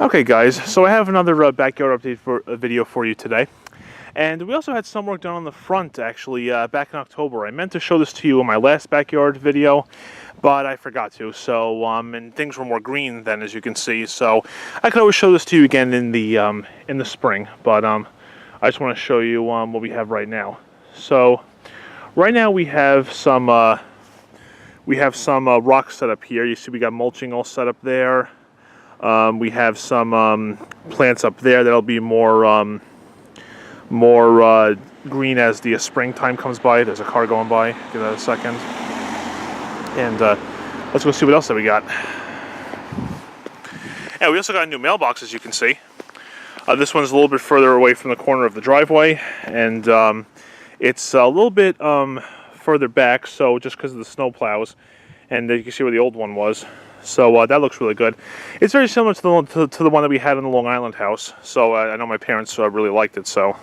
Okay guys, so I have another backyard update for a video for you today. And we also had some work done on the front actually back in October. I meant to show this to you in my last backyard video, but I forgot to. So and things were more green then, as you can see. So I could always show this to you again in the spring, but I just want to show you what we have right now. So right now we have some rocks set up here. You see we got mulching all set up there. We have some plants up there that'll be more green as the springtime comes by. There's a car going by. Give that a second. And let's go see what else that we got. Yeah, we also got a new mailbox, as you can see. This one's a little bit further away from the corner of the driveway, and it's a little bit further back, so just because of the snow plows. And you can see where the old one was. So that looks really good. It's very similar to the one that we had in the Long Island house. So I know my parents really liked it. So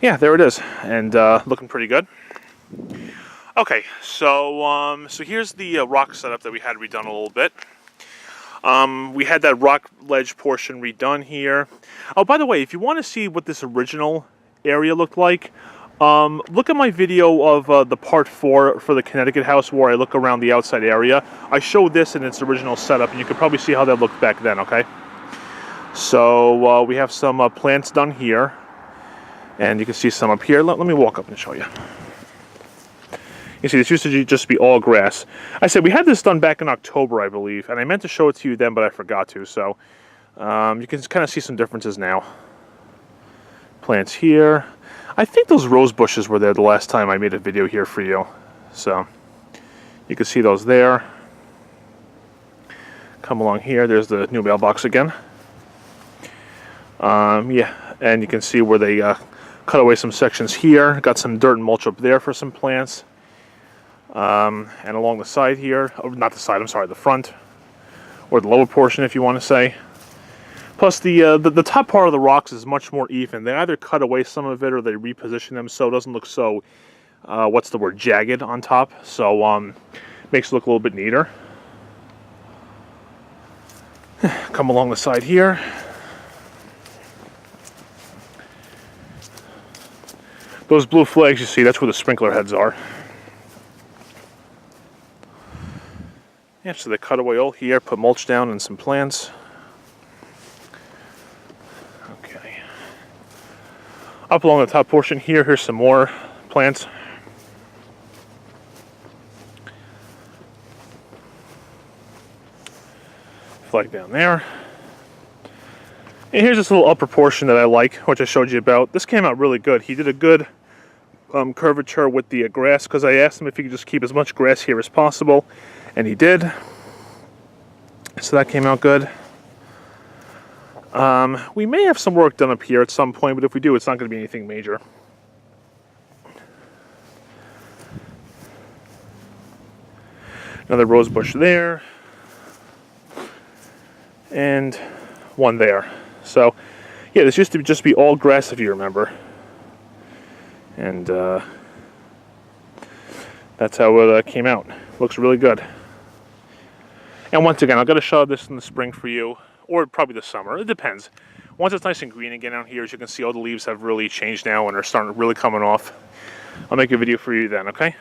yeah, there it is, and looking pretty good. Okay, so here's the rock setup that we had redone a little bit. We had that rock ledge portion redone here. Oh, by the way, if you want to see what this original area looked like, look at my video of the part 4 for the Connecticut house where I look around the outside area. I showed this in its original setup, and you can probably see how that looked back then, okay? So we have some plants done here, and you can see some up here. Let me walk up and show you. You see, this used to just be all grass. I said we had this done back in October, I believe, and I meant to show it to you then, but I forgot to, so you can kind of see some differences now. Plants here. I think those rose bushes were there the last time I made a video here for you. So you can see those there. Come along here. There's the new mailbox again. Yeah, and you can see where they cut away some sections here. Got some dirt and mulch up there for some plants. And along the side here, oh, not the side, I'm sorry, the front, or the lower portion if you want to say. Plus, the top part of the rocks is much more even. They either cut away some of it or they reposition them so it doesn't look so, what's the word, jagged on top. So, makes it look a little bit neater. Come along the side here. Those blue flags you see, that's where the sprinkler heads are. Yeah, so they cut away all here, put mulch down and some plants. Up along the top portion here, here's some more plants. Flag down there. And here's this little upper portion that I like, which I showed you about. This came out really good. He did a good curvature with the grass, because I asked him if he could just keep as much grass here as possible, and he did. So that came out good. We may have some work done up here at some point, but if we do, it's not going to be anything major. Another rose bush there. And one there. So, yeah, this used to just be all grass, if you remember. And that's how it came out. Looks really good. And once again, I've got to show this in the spring for you. Or probably the summer. It depends. Once it's nice and green again out here, as you can see, all the leaves have really changed now and are starting to really coming off. I'll make a video for you then, okay?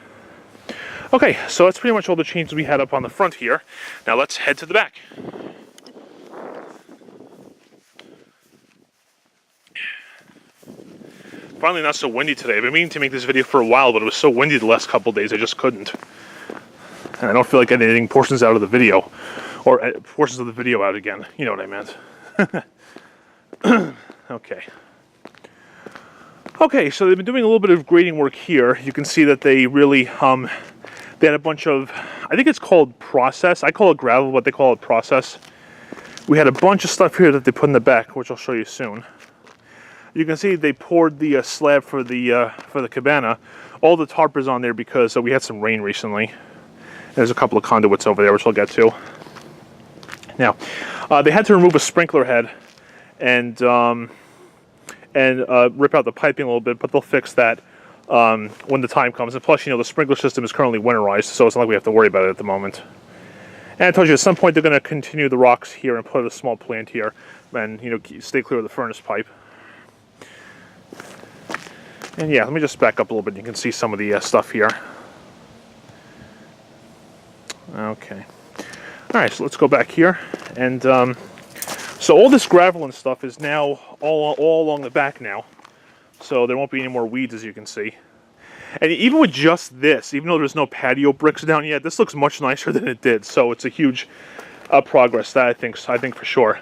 Okay, so that's pretty much all the changes we had up on the front here. Now let's head to the back. Finally not so windy today. I've been meaning to make this video for a while, but it was so windy the last couple days I just couldn't. And I don't feel like editing portions out of the video. Or portions of the video out again. You know what I meant. Okay. Okay, so they've been doing a little bit of grading work here. You can see that they really, they had a bunch of, I think it's called process. I call it gravel, but they call it process. We had a bunch of stuff here that they put in the back, which I'll show you soon. You can see they poured the slab for the cabana. All the tarp is on there because we had some rain recently. There's a couple of conduits over there, which I'll get to. Now, they had to remove a sprinkler head and rip out the piping a little bit, but they'll fix that when the time comes. And plus, you know, the sprinkler system is currently winterized, so it's not like we have to worry about it at the moment. And I told you at some point they're going to continue the rocks here and put a small plant here, and stay clear of the furnace pipe. And yeah, let me just back up a little bit. You can see some of the stuff here. Okay. All right, so let's go back here, and so all this gravel and stuff is now all along the back now, so there won't be any more weeds, as you can see. And even with just this, even though there's no patio bricks down yet, this looks much nicer than it did. So it's a huge progress, that I think for sure.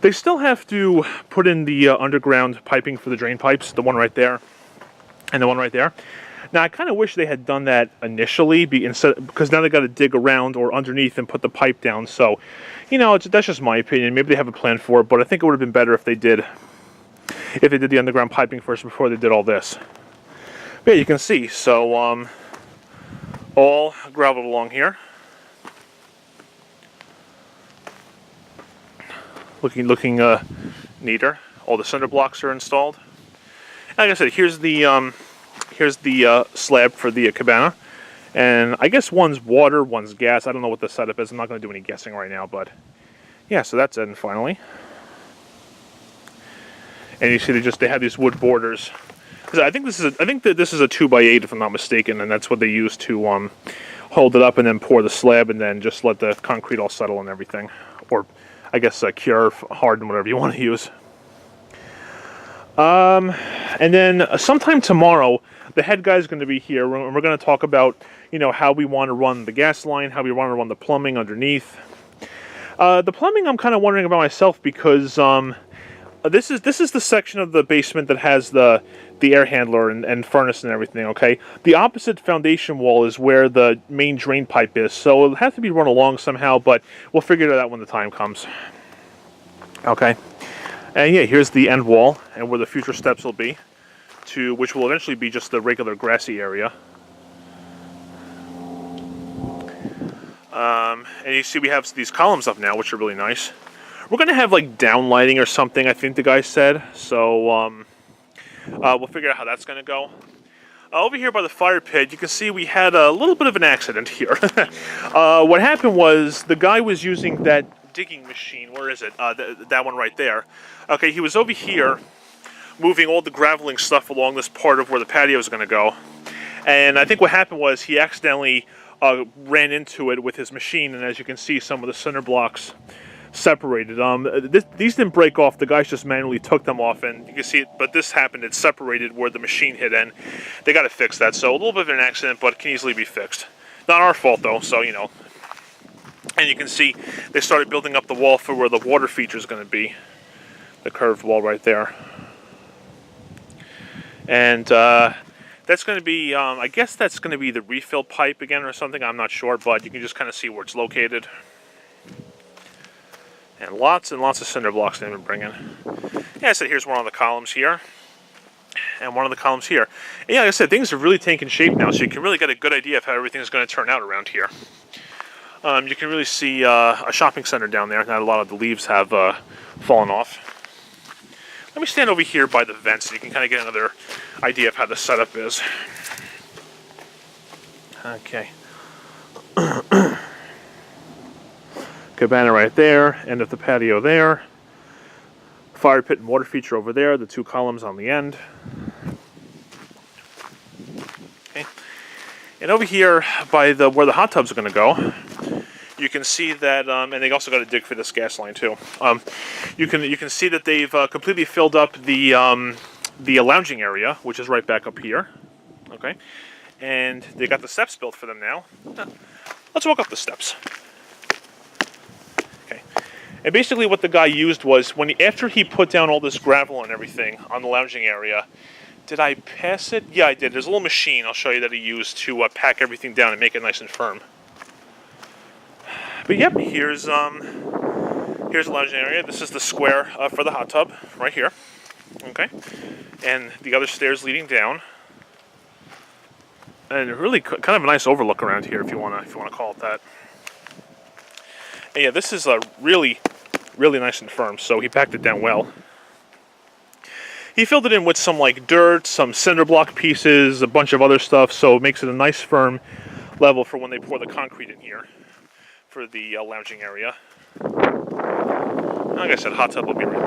They still have to put in the underground piping for the drain pipes, the one right there and the one right there. Now, I kind of wish they had done that initially, because now they got to dig around or underneath and put the pipe down. So, that's just my opinion. Maybe they have a plan for it, but I think it would have been better if they did the underground piping first before they did all this. But yeah, you can see, so all gravel along here. Looking neater. All the cinder blocks are installed. Like I said, here's the slab for the cabana, and I guess one's water, one's gas. I don't know what the setup is. I'm not going to do any guessing right now, but yeah. So that's in finally. And you see they have these wood borders. I think that this is a 2x8 if I'm not mistaken, and that's what they use to hold it up and then pour the slab and then just let the concrete all settle and everything, or I guess cure, harden, whatever you want to use. And then sometime tomorrow, the head guy is going to be here, and we're going to talk about how we want to run the gas line, how we want to run the plumbing underneath. The plumbing I'm kind of wondering about myself, because this is the section of the basement that has the air handler and furnace and everything, okay? The opposite foundation wall is where the main drain pipe is, so it'll have to be run along somehow, but we'll figure it out when the time comes. Okay. And yeah, here's the end wall and where the future steps will be, which will eventually be just the regular grassy area. And you see we have these columns up now, which are really nice. We're going to have like downlighting or something, I think the guy said. So we'll figure out how that's going to go. Over here by the fire pit, you can see we had a little bit of an accident here. What happened was the guy was using that digging machine. Where is it? That one right there. Okay, he was over here moving all the graveling stuff along this part of where the patio is going to go. And I think what happened was he accidentally ran into it with his machine, and as you can see, some of the cinder blocks separated. These didn't break off. The guys just manually took them off, and you can see it, but this happened. It separated where the machine hit, and they got to fix that. So a little bit of an accident, but it can easily be fixed. Not our fault, though, so, And you can see they started building up the wall for where the water feature is going to be. The curved wall right there. And that's going to be, I guess that's going to be the refill pipe again or something. I'm not sure, but you can just kind of see where it's located. And lots of cinder blocks they've been bringing. Yeah, I said here's one of the columns here. And one of the columns here. And yeah, like I said, things are really taking shape now, so you can really get a good idea of how everything is going to turn out around here. You can really see a shopping center down there. Now a lot of the leaves have fallen off. Let me stand over here by the vents so you can kind of get another idea of how the setup is. Okay. Cabana right there, end of the patio there. Fire pit and water feature over there, the two columns on the end. Okay. And over here by where the hot tubs are going to go, you can see that, and they also got to dig for this gas line too. You can see that they've completely filled up the lounging area, which is right back up here. Okay, and they got the steps built for them now. Let's walk up the steps. Okay, and basically what the guy used was after he put down all this gravel and everything on the lounging area. Did I pass it? Yeah, I did. There's a little machine I'll show you that he used to pack everything down and make it nice and firm. But yep, here's the lounging area. This is the square for the hot tub right here. Okay, and the other stairs leading down, and really kind of a nice overlook around here if you want to call it that. And yeah, this is really nice and firm. So he packed it down well. He filled it in with some like dirt, some cinder block pieces, a bunch of other stuff. So it makes it a nice firm level for when they pour the concrete in here. for the lounging area. Like I said, hot tub will be right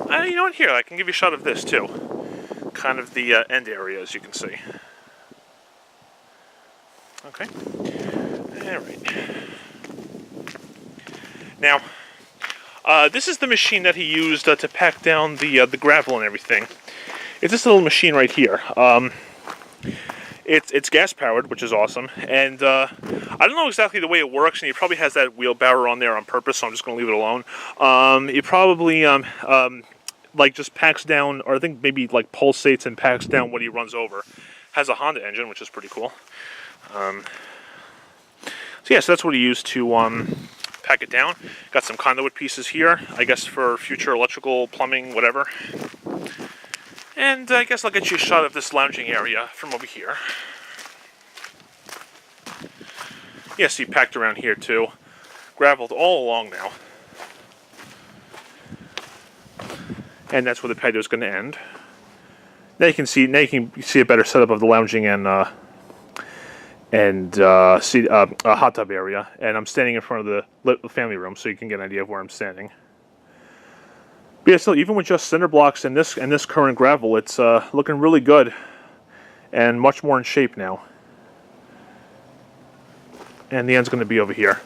there. You know what? Here, I can give you a shot of this too. Kind of the end area, as you can see. Okay. All right. Now, this is the machine that he used to pack down the gravel and everything. It's this little machine right here. It's gas powered, which is awesome, and I don't know exactly the way it works, and he probably has that wheelbarrow on there on purpose, so I'm just going to leave it alone. He probably like just packs down, or I think maybe like pulsates and packs down what he runs over. Has a Honda engine, which is pretty cool. So yeah, so that's what he used to pack it down. Got some conduit pieces here, I guess for future electrical, plumbing, whatever. And I guess I'll get you a shot of this lounging area from over here. Yes, he packed around here too. Graveled all along now. And that's where the patio is going to end. Now you can see a better setup of the lounging and see a hot tub area. And I'm standing in front of the family room, so you can get an idea of where I'm standing. But yeah, still, even with just cinder blocks and this current gravel, it's looking really good and much more in shape now. And the end's going to be over here.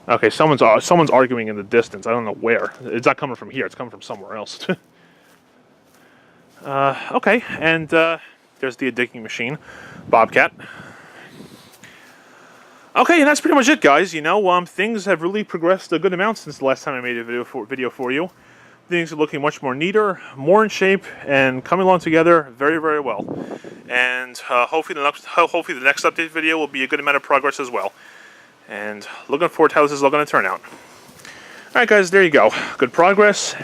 Okay, someone's arguing in the distance. I don't know where. It's not coming from here. It's coming from somewhere else. Okay, and there's the digging machine, Bobcat. Okay, and that's pretty much it, guys. You know, things have really progressed a good amount since the last time I made a video for you. Things are looking much more neater, more in shape, and coming along together very, very well. And hopefully the next update video will be a good amount of progress as well. And looking forward to how this is all going to turn out. All right, guys, there you go. Good progress.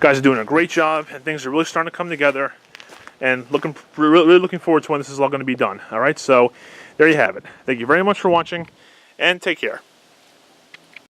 Guys are doing a great job, and things are really starting to come together. And really looking forward to when this is all going to be done. All right, so there you have it. Thank you very much for watching, and take care.